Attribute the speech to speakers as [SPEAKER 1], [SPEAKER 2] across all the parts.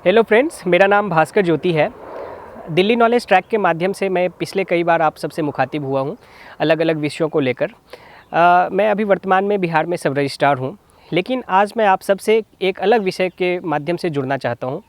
[SPEAKER 1] Hello friends, मेरा नाम भास्कर ज्योति है। दिल्ली नॉलेज ट्रैक के माध्यम से मैं पिछले कई बार आप सबसे मुखातिब हुआ हूँ अलग अलग विषयों को लेकर। मैं अभी वर्तमान में बिहार में सब रजिस्ट्रार हूँ, लेकिन आज मैं आप सबसे एक अलग विषय के माध्यम से जुड़ना चाहता हूँ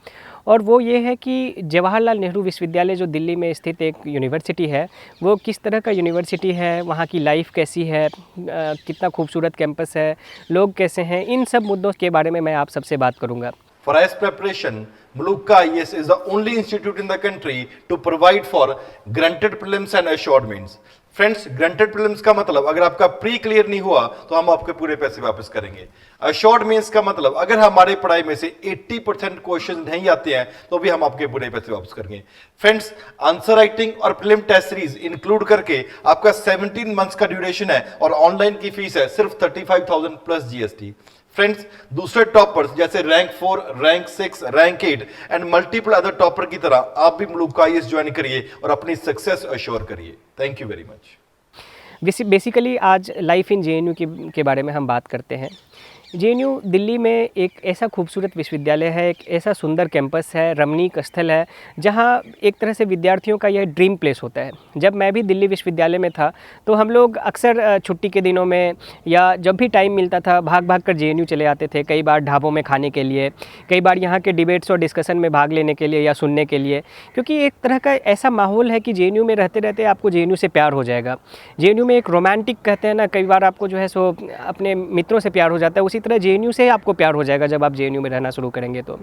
[SPEAKER 1] और वो ये है कि जवाहरलाल नेहरू विश्वविद्यालय जो दिल्ली में स्थित एक यूनिवर्सिटी है, वो किस तरह का यूनिवर्सिटी है, वहाँ की लाइफ कैसी है, कितना खूबसूरत कैंपस है, लोग कैसे हैं, इन सब मुद्दों के बारे में मैं आप सबसे बात करूँगा।
[SPEAKER 2] For IAS preparation, Muluka IAS is the only institute in the country to provide for granted prelims and assured mains. Friends, granted prelims का मतलब अगर आपका प्री क्लियर नहीं हुआ तो हम आपके पूरे पैसे वापस करेंगे। अश्योर्ड मेंस का मतलब अगर हमारे पढ़ाई में से 80% क्वेश्चन नहीं आते हैं तो भी हम आपके पूरे पैसे वापस करेंगे। फ्रेंड्स, आंसर राइटिंग और प्रीलिम टेस्ट सीरीज इंक्लूड करके आपका 17 मंथ्स का ड्यूरेशन है और ऑनलाइन की फीस है सिर्फ 35,000 प्लस जीएसटी। फ्रेंड्स, दूसरे टॉपर्स जैसे rank 4, rank 6, rank 8 and multiple other topper की तरह आप भी मुलुका आईएएस ज्वाइन करिए और अपनी सक्सेस अश्योर करिए। Thank you very much.
[SPEAKER 1] Basically आज लाइफ इन जेएनयू के बारे में हम बात करते हैं। जेएनयू दिल्ली में एक ऐसा खूबसूरत विश्वविद्यालय है, एक ऐसा सुंदर कैंपस है, रमणीक स्थल है, जहाँ एक तरह से विद्यार्थियों का यह ड्रीम प्लेस होता है। जब मैं भी दिल्ली विश्वविद्यालय में था तो हम लोग अक्सर छुट्टी के दिनों में या जब भी टाइम मिलता था भाग भाग कर जेएनयू चले आते थे, कई बार ढाबों में खाने के लिए, कई बार यहाँ के डिबेट्स और डिस्कशन में भाग लेने के लिए या सुनने के लिए, क्योंकि एक तरह का ऐसा माहौल है कि जेएनयू में रहते रहते आपको जेएनयू से प्यार हो जाएगा। जेएनयू में एक रोमांटिक कहते हैं ना, कई बार आपको जो है सो अपने मित्रों से प्यार हो जाता है, उसी तरह जेएनयू से आपको प्यार हो जाएगा जब आप जेएनयू में रहना शुरू करेंगे। तो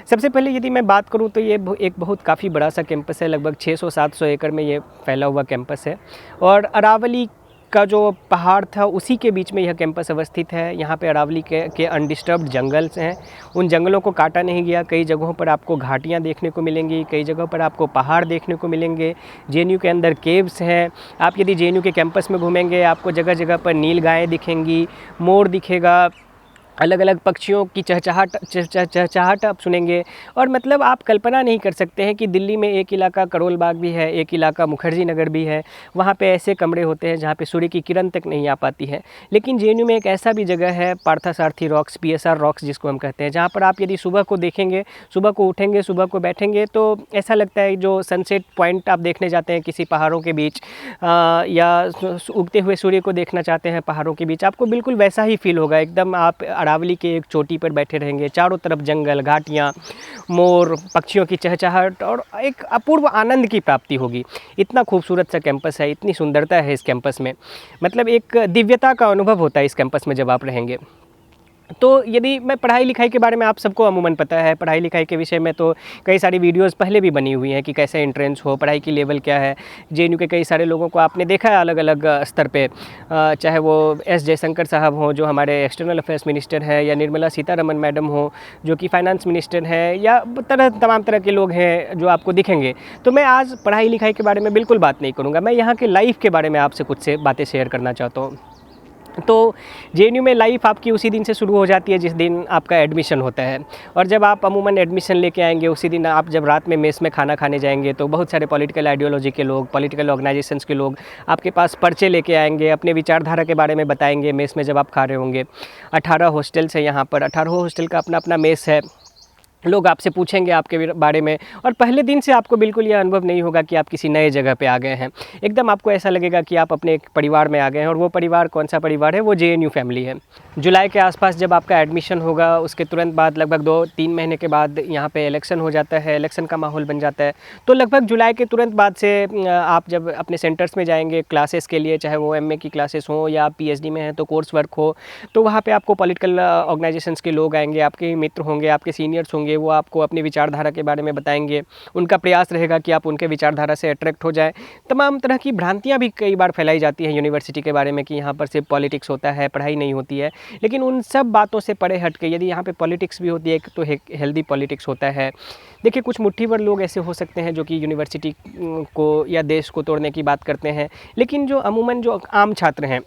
[SPEAKER 1] सबसे पहले यदि मैं बात करूं तो ये एक बहुत काफ़ी बड़ा सा कैंपस है, लगभग 600-700 एकड़ में ये फैला हुआ कैंपस है और अरावली का जो पहाड़ था उसी के बीच में यह कैंपस अवस्थित है। यहाँ पे अरावली के अनडिस्टर्ब्ड जंगल्स हैं, उन जंगलों को काटा नहीं गया। कई जगहों पर आपको घाटियाँ देखने को मिलेंगी, कई जगहों पर आपको पहाड़ देखने को मिलेंगे। जेएनयू के अंदर केव्स हैं। आप यदि जेएनयू के कैंपस में घूमेंगे आपको जगह जगह पर नील गायें दिखेंगी, मोर दिखेगा, अलग अलग पक्षियों की चहचहाट आप सुनेंगे। और मतलब आप कल्पना नहीं कर सकते हैं कि दिल्ली में एक इलाका करोल बाग भी है, एक इलाका मुखर्जी नगर भी है, वहाँ पे ऐसे कमरे होते हैं जहाँ पे सूर्य की किरण तक नहीं आ पाती है। लेकिन जेएनयू में एक ऐसा भी जगह है, पार्थसारथी रॉक्स, पीएसआर रॉक्स जिसको हम कहते हैं, जहाँ पर आप यदि सुबह को देखेंगे, सुबह को उठेंगे, सुबह को बैठेंगे तो ऐसा लगता है जो सनसेट पॉइंट आप देखने जाते हैं किसी पहाड़ों के बीच या उगते हुए सूर्य को देखना चाहते हैं पहाड़ों के बीच, आपको बिल्कुल वैसा ही फील होगा। एकदम आप अरावली के एक चोटी पर बैठे रहेंगे, चारों तरफ जंगल, घाटियाँ, मोर, पक्षियों की चहचहाहट और एक अपूर्व आनंद की प्राप्ति होगी। इतना खूबसूरत सा कैंपस है, इतनी सुंदरता है इस कैंपस में, मतलब एक दिव्यता का अनुभव होता है इस कैंपस में जब आप रहेंगे। तो यदि मैं पढ़ाई लिखाई के बारे में, आप सबको अमूमन पता है पढ़ाई लिखाई के विषय में तो कई सारी वीडियोस पहले भी बनी हुई हैं कि कैसे एंट्रेंस हो, पढ़ाई की लेवल क्या है। जेएनयू के कई सारे लोगों को आपने देखा है अलग अलग स्तर पे, चाहे वो एस जयशंकर साहब हों जो हमारे एक्सटर्नल अफेयर्स मिनिस्टर हैं, या निर्मला सीतारमन मैडम हो जो कि फाइनेंस मिनिस्टर हैं, या तमाम तरह के लोग हैं जो आपको दिखेंगे। तो मैं आज पढ़ाई लिखाई के बारे में बिल्कुल बात नहीं करूँगा, मैं यहाँ के लाइफ के बारे में आपसे कुछ से बातें शेयर करना चाहता हूँ। तो जेएनयू में लाइफ आपकी उसी दिन से शुरू हो जाती है जिस दिन आपका एडमिशन होता है। और जब आप अमूमन एडमिशन लेके आएंगे उसी दिन आप जब रात में मेस में खाना खाने जाएंगे तो बहुत सारे पॉलिटिकल आइडियोलॉजी के लोग, पॉलिटिकल ऑर्गेनाइजेशंस के लोग आपके पास पर्चे लेके आएंगे, अपने विचारधारा के बारे में बताएंगे मेस में जब आप खा रहे होंगे। 18 हॉस्टल्स हैं यहाँ पर, 18 हॉस्टल का अपना अपना मेस है। लोग आपसे पूछेंगे आपके बारे में और पहले दिन से आपको बिल्कुल यह अनुभव नहीं होगा कि आप किसी नए जगह पे आ गए हैं। एकदम आपको ऐसा लगेगा कि आप अपने एक परिवार में आ गए हैं। और वो परिवार कौन सा परिवार है? वो जेएनयू फैमिली है। जुलाई के आसपास जब आपका एडमिशन होगा उसके तुरंत बाद लगभग 2-3 महीने के बाद यहाँ पे इलेक्शन हो जाता है, इलेक्शन का माहौल बन जाता है। तो लगभग जुलाई के तुरंत बाद से आप जब अपने सेंटर्स में जाएंगे क्लासेस के लिए, चाहे वो एमए की क्लासेस हों या आप पीएचडी में हैं तो कोर्स वर्क हो, तो वहाँ पर आपको पॉलिटिकल ऑर्गेनाइजेशंस के लोग आएंगे, आपके मित्र होंगे, आपके सीनियर्स होंगे, वो आपको अपनी विचारधारा के बारे में बताएंगे। उनका प्रयास रहेगा कि आप उनके विचारधारा से अट्रैक्ट हो जाए। तमाम तरह की भ्रांतियां भी कई बार फैलाई जाती हैं यूनिवर्सिटी के बारे में कि यहाँ पर सिर्फ पॉलिटिक्स होता है, पढ़ाई नहीं होती है। लेकिन उन सब बातों से परे हट के यदि यहाँ पे पॉलिटिक्स भी होती है तो हेल्दी पॉलिटिक्स होता है। देखिए, कुछ मुट्ठी भर लोग ऐसे हो सकते हैं जो कि यूनिवर्सिटी को या देश को तोड़ने की बात करते हैं, लेकिन जो अमूमन जो आम छात्र हैं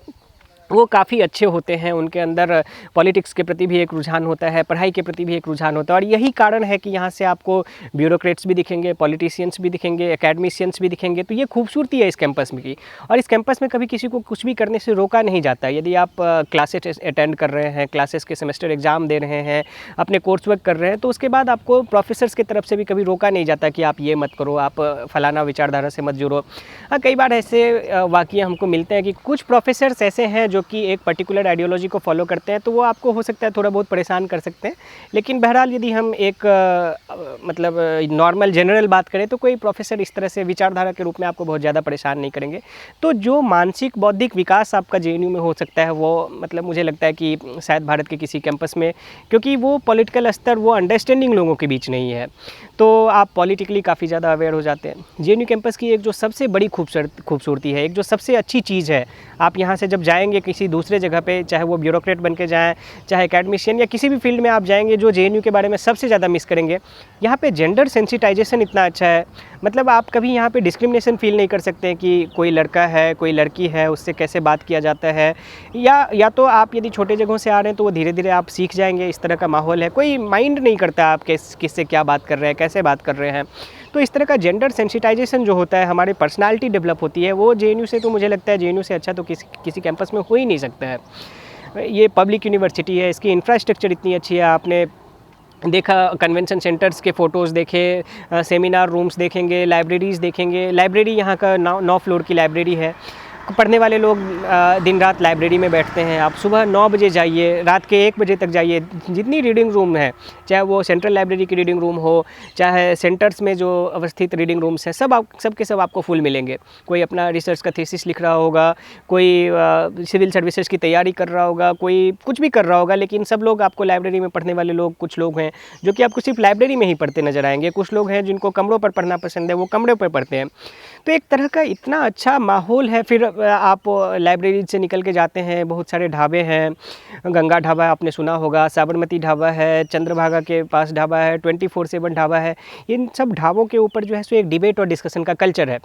[SPEAKER 1] वो काफ़ी अच्छे होते हैं, उनके अंदर पॉलिटिक्स के प्रति भी एक रुझान होता है, पढ़ाई के प्रति भी एक रुझान होता है। और यही कारण है कि यहाँ से आपको ब्यूरोक्रेट्स भी दिखेंगे, पॉलिटिशियंस भी दिखेंगे, एकेडमिशियंस भी दिखेंगे। तो ये खूबसूरती है इस कैंपस में की। और इस कैंपस में कभी किसी को कुछ भी करने से रोका नहीं जाता। यदि आप क्लासेस अटेंड कर रहे हैं, क्लासेस के सेमेस्टर एग्ज़ाम दे रहे हैं, अपने कोर्स वर्क कर रहे हैं, तो उसके बाद आपको प्रोफेसर्स की तरफ से भी कभी रोका नहीं जाता कि आप ये मत करो, आप फलाना विचारधारा से मत जुड़ो। हाँ, कई बार ऐसे वाक़ये हमको मिलते हैं कि कुछ प्रोफेसर्स ऐसे हैं जो कि एक पर्टिकुलर आइडियोलॉजी को फॉलो करते हैं, तो वो आपको हो सकता है थोड़ा बहुत परेशान कर सकते हैं। लेकिन बहरहाल यदि हम एक मतलब नॉर्मल जनरल बात करें, तो कोई प्रोफेसर इस तरह से विचारधारा के रूप में आपको बहुत ज़्यादा परेशान नहीं करेंगे। तो जो मानसिक बौद्धिक विकास आपका जेएनयू में हो सकता है, वो मतलब मुझे लगता है कि शायद भारत के किसी कैंपस में, क्योंकि वो पॉलिटिकल स्तर, वो अंडरस्टैंडिंग लोगों के बीच नहीं है, तो आप पॉलिटिकली काफ़ी ज़्यादा अवेयर हो जाते हैं। जेएनयू कैंपस की एक जो सबसे बड़ी खूबसूरती है, एक जो सबसे अच्छी चीज़ है, आप यहाँ से जब जाएंगे किसी दूसरे जगह पे, चाहे वो ब्यूरोक्रेट बन के जाएँ, चाहे एकेडमिशियन या किसी भी फील्ड में आप जाएंगे, जो जेएनयू के बारे में सबसे ज़्यादा मिस करेंगे, यहाँ पे जेंडर सेंसिटाइजेशन इतना अच्छा है। मतलब आप कभी यहाँ पे डिस्क्रिमिनेशन फील नहीं कर सकते हैं कि कोई लड़का है, कोई लड़की है, उससे कैसे बात किया जाता है। या तो आप यदि छोटे जगहों से आ रहे हैं तो वो धीरे धीरे आप सीख जाएंगे, इस तरह का माहौल है, कोई माइंड नहीं करता आप किससे क्या बात कर रहे हैं, कैसे बात कर रहे हैं। तो इस तरह का जेंडर सेंसिटाइजेशन जो होता है, हमारी पर्सनालिटी डेवलप होती है, वो जेएनयू से, तो मुझे लगता है जेएनयू से अच्छा तो किसी कैंपस में हो ही नहीं सकता है। ये पब्लिक यूनिवर्सिटी है, इसकी इंफ्रास्ट्रक्चर इतनी अच्छी है। आपने देखा कन्वेंशन सेंटर्स के फ़ोटोज़ देखे, सेमिनार रूम्स देखेंगे, लाइब्रेरीज़ देखेंगे। लाइब्रेरी यहाँ का 9 फ्लोर की लाइब्रेरी है। पढ़ने वाले लोग दिन रात लाइब्रेरी में बैठते हैं। आप सुबह 9 बजे जाइए, रात के 1 बजे तक जाइए, जितनी रीडिंग रूम है, चाहे वो सेंट्रल लाइब्रेरी की रीडिंग रूम हो, चाहे सेंटर्स में जो अवस्थित रीडिंग रूम्स हैं, सब के सब आपको फुल मिलेंगे। कोई अपना रिसर्च का थीसिस लिख रहा होगा, कोई सिविल सर्विसेज की तैयारी कर रहा होगा, कोई कुछ भी कर रहा होगा, लेकिन सब लोग आपको लाइब्रेरी में पढ़ने वाले लोग, कुछ लोग हैं जो कि आपको सिर्फ लाइब्रेरी में ही पढ़ते नजर आएंगे। कुछ लोग हैं जिनको कमरों पर पढ़ना पसंद है, वो कमरों पर पढ़ते हैं। तो एक तरह का इतना अच्छा माहौल है। फिर आप लाइब्रेरी से निकल के जाते हैं, बहुत सारे ढाबे हैं। गंगा ढाबा आपने सुना होगा, साबरमती ढाबा है, चंद्रभागा के पास ढाबा है, 24/7 ढाबा है। इन सब ढाबों के ऊपर जो है सो एक डिबेट और डिस्कशन का कल्चर है।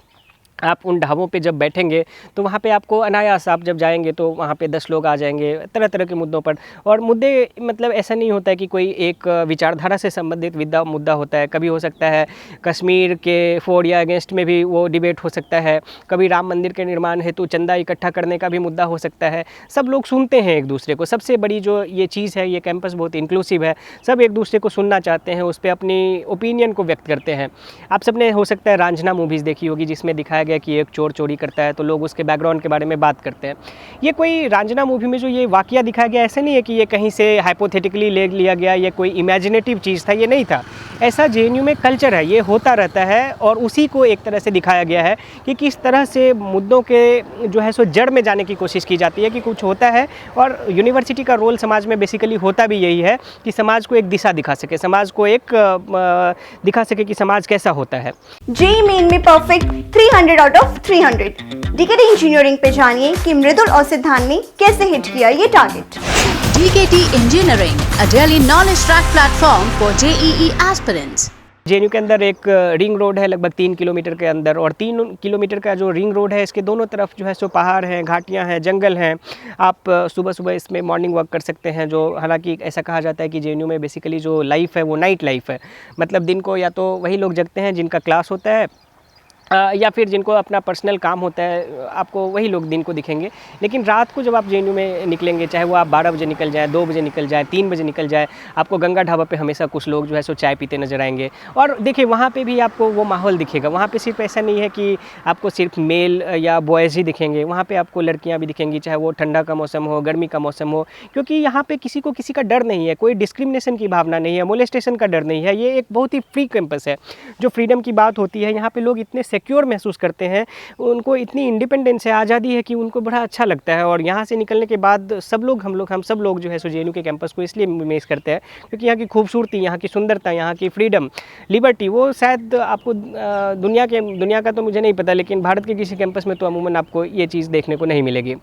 [SPEAKER 1] आप उन ढाबों पे जब बैठेंगे तो वहाँ पे आपको अनायास, आप जब जाएंगे तो वहाँ पे 10 लोग आ जाएंगे तरह तरह के मुद्दों पर। और मुद्दे मतलब ऐसा नहीं होता है कि कोई एक विचारधारा से संबंधित मुद्दा होता है। कभी हो सकता है कश्मीर के फॉर या अगेंस्ट में भी वो डिबेट हो सकता है, कभी राम मंदिर के निर्माण हेतु चंदा इकट्ठा करने का भी मुद्दा हो सकता है। सब लोग सुनते हैं एक दूसरे को। सबसे बड़ी जो ये चीज़ है, ये कैंपस बहुत इंक्लूसिव है। सब एक दूसरे को सुनना चाहते हैं, उस पर अपनी ओपिनियन को व्यक्त करते हैं। आप सबने हो सकता है रांझना मूवीज़ देखी होगी, जिसमें दिखाया गया कि एक चोर चोरी करता है तो लोग उसके बैकग्राउंड के बारे में बात करते हैं। ये कोई रांझना मूवी में जो ये वाकया दिखाया गया, ऐसा नहीं है कि ये कहीं से हाइपोथेटिकली ले लिया गया, ये कोई इमेजिनेटिव चीज़ था, ये नहीं था। ऐसा जेएनयू में कल्चर है, ये होता रहता है। और उसी को एक तरह से दिखाया गया है कि किस तरह से मुद्दों के जो है सो जड़ में जाने की कोशिश की जाती है कि कुछ होता है। और यूनिवर्सिटी का रोल समाज में बेसिकली होता भी यही है कि समाज को एक दिशा दिखा सके, समाज को एक दिखा सके कि समाज कैसा होता है।
[SPEAKER 3] जेईई मेन में perfect 300 out of 300। DKT engineering पे जानिए कि मृदुल और सिद्धांत ने कैसे हिट किया ये target.
[SPEAKER 4] DKT Engineering, a daily knowledge track platform for JEE aspirants.
[SPEAKER 1] JNU के अंदर एक रिंग रोड है लगभग 3 किलोमीटर के अंदर, और 3 किलोमीटर का जो रिंग रोड है, इसके दोनों तरफ जो है सो पहाड़ हैं, घाटियां हैं, जंगल हैं। आप सुबह सुबह इसमें मॉर्निंग वॉक कर सकते हैं। जो हालांकि ऐसा कहा जाता है कि जेएनयू में बेसिकली जो लाइफ है वो नाइट लाइफ है। मतलब दिन को या तो वही लोग जगते हैं जिनका क्लास होता है, या फिर जिनको अपना पर्सनल काम होता है, आपको वही लोग दिन को दिखेंगे। लेकिन रात को जब आप जेएनयू में निकलेंगे, चाहे वो आप 12 बजे निकल जाए, 2 बजे निकल जाए, 3 बजे निकल जाए, आपको गंगा ढाबा पे हमेशा कुछ लोग जो है सो चाय पीते नजर आएंगे। और देखिए वहाँ पे भी आपको वो माहौल दिखेगा। वहाँ पे सिर्फ ऐसा नहीं है कि आपको सिर्फ मेल या बॉयज़ ही दिखेंगे, वहाँ पे आपको लड़कियाँ भी दिखेंगी, चाहे वो ठंडा का मौसम हो, गर्मी का मौसम हो। क्योंकि यहाँ पे किसी को किसी का डर नहीं है, कोई डिस्क्रिमिनेशन की भावना नहीं है, मोलेस्टेशन का डर नहीं है। ये एक बहुत ही फ्री कैंपस है। जो फ्रीडम की बात होती है, यहाँ पे लोग इतने सिक्योर महसूस करते हैं, उनको इतनी इंडिपेंडेंस है, आज़ादी है कि उनको बड़ा अच्छा लगता है। और यहाँ से निकलने के बाद हम सब लोग जो है सो जेएनयू के कैंपस को इसलिए मिस करते हैं क्योंकि यहाँ की खूबसूरती, यहाँ की सुंदरता, यहाँ की फ्रीडम, लिबर्टी, वो शायद आपको दुनिया का तो मुझे नहीं पता, लेकिन भारत के किसी कैंपस में तो अमूमन आपको ये चीज़ देखने को नहीं मिलेगी।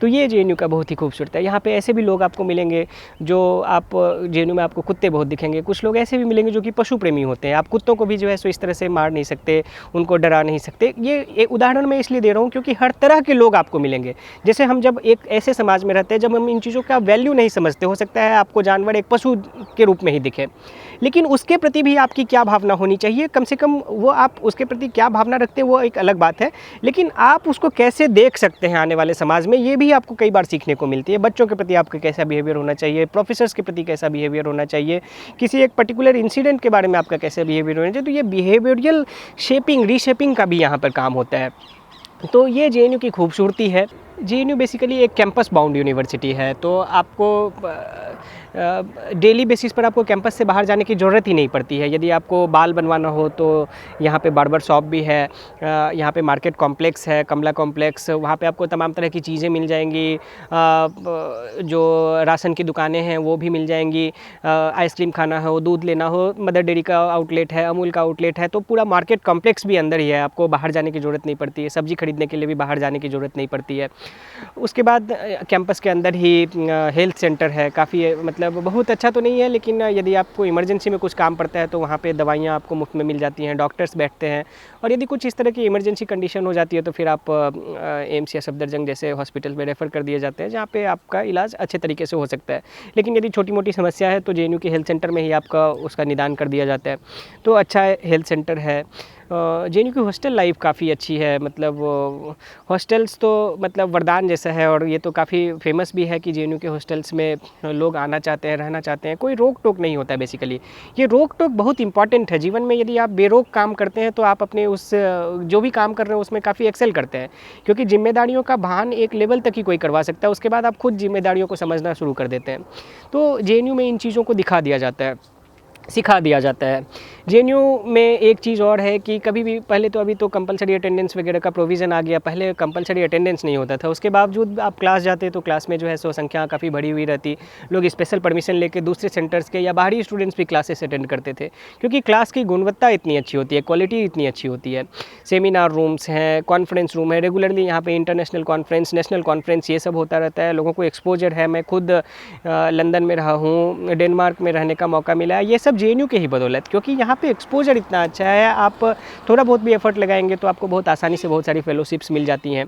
[SPEAKER 1] तो ये जेएनयू का बहुत ही खूबसूरत है। यहाँ पे ऐसे भी लोग आपको मिलेंगे जो आप जेएनयू में आपको कुत्ते बहुत दिखेंगे। कुछ लोग ऐसे भी मिलेंगे जो कि पशु प्रेमी होते हैं। आप कुत्तों को भी जो है सो इस तरह से मार नहीं सकते, उनको डरा बता नहीं सकते। ये एक उदाहरण मैं इसलिए दे रहा हूँ क्योंकि हर तरह के लोग आपको मिलेंगे। जैसे हम जब एक ऐसे समाज में रहते हैं जब हम इन चीज़ों का वैल्यू नहीं समझते, हो सकता है आपको जानवर एक पशु के रूप में ही दिखे, लेकिन उसके प्रति भी आपकी क्या भावना होनी चाहिए, कम से कम वो आप उसके प्रति क्या भावना रखते हैं वो एक अलग बात है, लेकिन आप उसको कैसे देख सकते हैं आने वाले समाज में, ये भी आपको कई बार सीखने को मिलती है। बच्चों के प्रति आपका कैसा बिहेवियर होना चाहिए, प्रोफेसर्स के प्रति कैसा बिहेवियर होना चाहिए, किसी एक पर्टिकुलर इंसिडेंट के बारे में आपका कैसा बिहेवियर होना चाहिए। तो ये बिहेवियरल शेपिंग, रीशेपिंग का भी यहाँ पर काम होता है। तो ये जेएनयू की खूबसूरती है। जेएनयू बेसिकली एक कैंपस बाउंड यूनिवर्सिटी है, तो आपको डेली बेसिस पर आपको कैंपस से बाहर जाने की ज़रूरत ही नहीं पड़ती है। यदि आपको बाल बनवाना हो तो यहाँ पे बार्बर शॉप भी है, यहाँ पे मार्केट कॉम्प्लेक्स है, कमला कॉम्प्लेक्स, वहाँ पे आपको तमाम तरह की चीज़ें मिल जाएंगी। जो राशन की दुकानें हैं वो भी मिल जाएंगी। आइसक्रीम खाना हो, दूध लेना हो, मदर डेयरी का आउटलेट है, अमूल का आउटलेट है, तो पूरा मार्केट कॉम्प्लेक्स भी अंदर ही है, आपको बाहर जाने की ज़रूरत नहीं पड़ती है। सब्ज़ी खरीदने के लिए भी बाहर जाने की ज़रूरत नहीं पड़ती है। उसके बाद कैंपस के अंदर ही हेल्थ सेंटर है, काफ़ी मतलब बहुत अच्छा तो नहीं है, लेकिन यदि आपको इमरजेंसी में कुछ काम पड़ता है तो वहाँ पे दवाइयाँ आपको मुफ्त में मिल जाती हैं, डॉक्टर्स बैठते हैं। और यदि कुछ इस तरह की इमरजेंसी कंडीशन हो जाती है तो फिर आप एम्स या सफदरजंग जैसे हॉस्पिटल में रेफ़र कर दिए जाते हैं, जहाँ पे आपका इलाज अच्छे तरीके से हो सकता है। लेकिन यदि छोटी मोटी समस्या है तो जेएनयू के हेल्थ सेंटर में ही आपका उसका निदान कर दिया जाता है। तो अच्छा हेल्थ सेंटर है। जेएनयू की हॉस्टल लाइफ काफ़ी अच्छी है, मतलब हॉस्टल्स तो मतलब वरदान जैसा है, और ये तो काफ़ी फेमस भी है कि जेएनयू के हॉस्टल्स में लोग आना चाहते हैं, रहना चाहते हैं, कोई रोक टोक नहीं होता है। बेसिकली ये रोक टोक बहुत इंपॉर्टेंट है जीवन में। यदि आप बेरोक काम करते हैं तो आप अपने उस जो भी काम कर रहे हैं उसमें काफ़ी एक्सेल करते हैं, क्योंकि जिम्मेदारियों का भान एक लेवल तक ही कोई करवा सकता है, उसके बाद आप खुद जिम्मेदारियों को समझना शुरू कर देते हैं। तो जेएनयू में इन चीज़ों को दिखा दिया जाता है, सिखा दिया जाता है। जेएनयू में एक चीज़ और है कि कभी भी, पहले तो अभी तो कंपलसरी अटेंडेंस वगैरह का प्रोविज़न आ गया, पहले कंपलसरी अटेंडेंस नहीं होता था। उसके बावजूद आप क्लास जाते तो क्लास में जो है सो संख्या काफ़ी बढ़ी हुई रहती, लोग स्पेशल परमिशन लेके दूसरे सेंटर्स के या बाहरी स्टूडेंट्स भी क्लासेस अटेंड करते थे, क्योंकि क्लास की गुणवत्ता इतनी अच्छी होती है, क्वालिटी इतनी अच्छी होती है। सेमिनार रूम्स हैं, कॉन्फ्रेंस रूम है, रेगुलरली यहाँ पे इंटरनेशनल कॉन्फ्रेंस, नेशनल कॉन्फ्रेंस, ये सब होता रहता है। लोगों को एक्सपोजर है। मैं खुद लंदन में रहा हूँ, डेनमार्क में रहने का मौका मिला है, ये सब जेएनयू के ही बदौलत, क्योंकि यहाँ पे एक्सपोजर इतना अच्छा है। आप थोड़ा बहुत भी एफर्ट लगाएंगे तो आपको बहुत आसानी से बहुत सारी फेलोशिप्स मिल जाती हैं।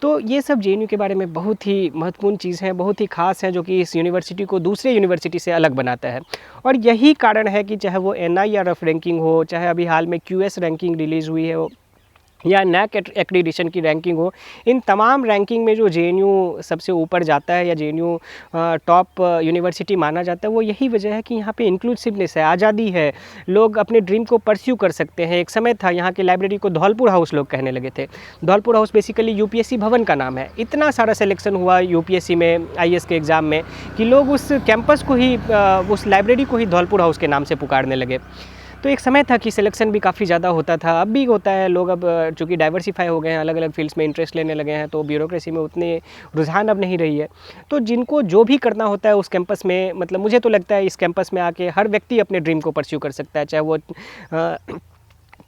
[SPEAKER 1] तो ये सब जेएनयू के बारे में बहुत ही महत्वपूर्ण चीज़ हैं, बहुत ही खास हैं, जो कि इस यूनिवर्सिटी को दूसरे यूनिवर्सिटी से अलग बनाता है। और यही कारण है कि चाहे वो NIRF रैंकिंग हो, चाहे अभी हाल में QS रैंकिंग रिलीज़ हुई है या NAAC एक्रीडिशन की रैंकिंग हो, इन तमाम रैंकिंग में जो जेएनयू सबसे ऊपर जाता है या जेएनयू टॉप यूनिवर्सिटी माना जाता है, वो यही वजह है कि यहाँ पे इंक्लूसिवनेस है, आज़ादी है, लोग अपने ड्रीम को परस्यू कर सकते हैं। एक समय था यहाँ की लाइब्रेरी को धौलपुर हाउस लोग कहने लगे थे। धौलपुर हाउस बेसिकली UPSC भवन का नाम है। इतना सारा सिलेक्शन हुआ UPSC में, IAS के एग्ज़ाम में, कि लोग उस कैंपस को ही, उस लाइब्रेरी को ही धौलपुर हाउस के नाम से पुकारने लगे। तो एक समय था कि सिलेक्शन भी काफ़ी ज़्यादा होता था, अब भी होता है। लोग अब चूँकि डाइवर्सिफाई हो गए हैं, अलग अलग फील्ड्स में इंटरेस्ट लेने लगे हैं, तो ब्यूरोक्रेसी में उतने रुझान अब नहीं रही है। तो जिनको जो भी करना होता है उस कैंपस में, मतलब मुझे तो लगता है इस कैंपस में आके हर व्यक्ति अपने ड्रीम को परस्यू कर सकता है, चाहे वो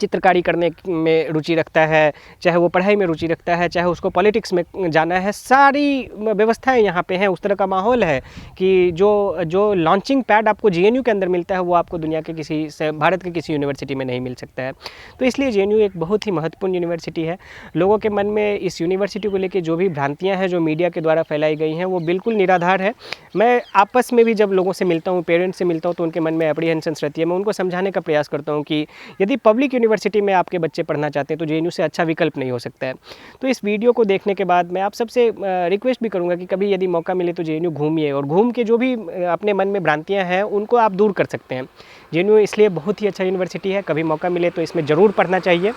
[SPEAKER 1] चित्रकारी करने में रुचि रखता है, चाहे वो पढ़ाई में रुचि रखता है, चाहे उसको पॉलिटिक्स में जाना है, सारी व्यवस्थाएं यहाँ पे हैं। उस तरह का माहौल है कि जो लॉन्चिंग पैड आपको जेएनयू के अंदर मिलता है वो आपको दुनिया के किसी से, भारत के किसी यूनिवर्सिटी में नहीं मिल सकता है। तो इसलिए जेएनयू एक बहुत ही महत्वपूर्ण यूनिवर्सिटी है। लोगों के मन में इस यूनिवर्सिटी को लेकर जो भी भ्रांतियाँ हैं, जो मीडिया के द्वारा फैलाई गई हैं, वो बिल्कुल निराधार है। मैं आपस में भी जब लोगों से मिलता हूँ, पेरेंट्स से मिलता हूँ, तो उनके मन में एप्रीहेंशंस रहती है। मैं उनको समझाने का प्रयास करता हूँ कि यदि पब्लिक यूनिवर्सिटी में आपके बच्चे पढ़ना चाहते हैं तो जेएनयू से अच्छा विकल्प नहीं हो सकता है। तो इस वीडियो को देखने के बाद मैं आप सबसे रिक्वेस्ट भी करूंगा कि कभी यदि मौका मिले तो जेएनयू घूमिए, और घूम के जो भी अपने मन में भ्रांतियां हैं उनको आप दूर कर सकते हैं। जेएनयू इसलिए बहुत ही अच्छा यूनिवर्सिटी है, कभी मौका मिले तो इसमें ज़रूर पढ़ना चाहिए,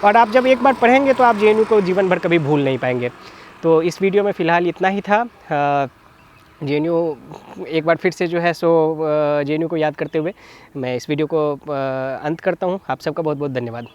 [SPEAKER 1] और आप जब एक बार पढ़ेंगे तो आप जेएनयू को जीवन भर कभी भूल नहीं पाएंगे। तो इस वीडियो में फ़िलहाल इतना ही था। जेएनयू एक बार फिर से जो है सो जेएनयू को याद करते हुए मैं इस वीडियो को अंत करता हूँ। आप सबका बहुत बहुत धन्यवाद।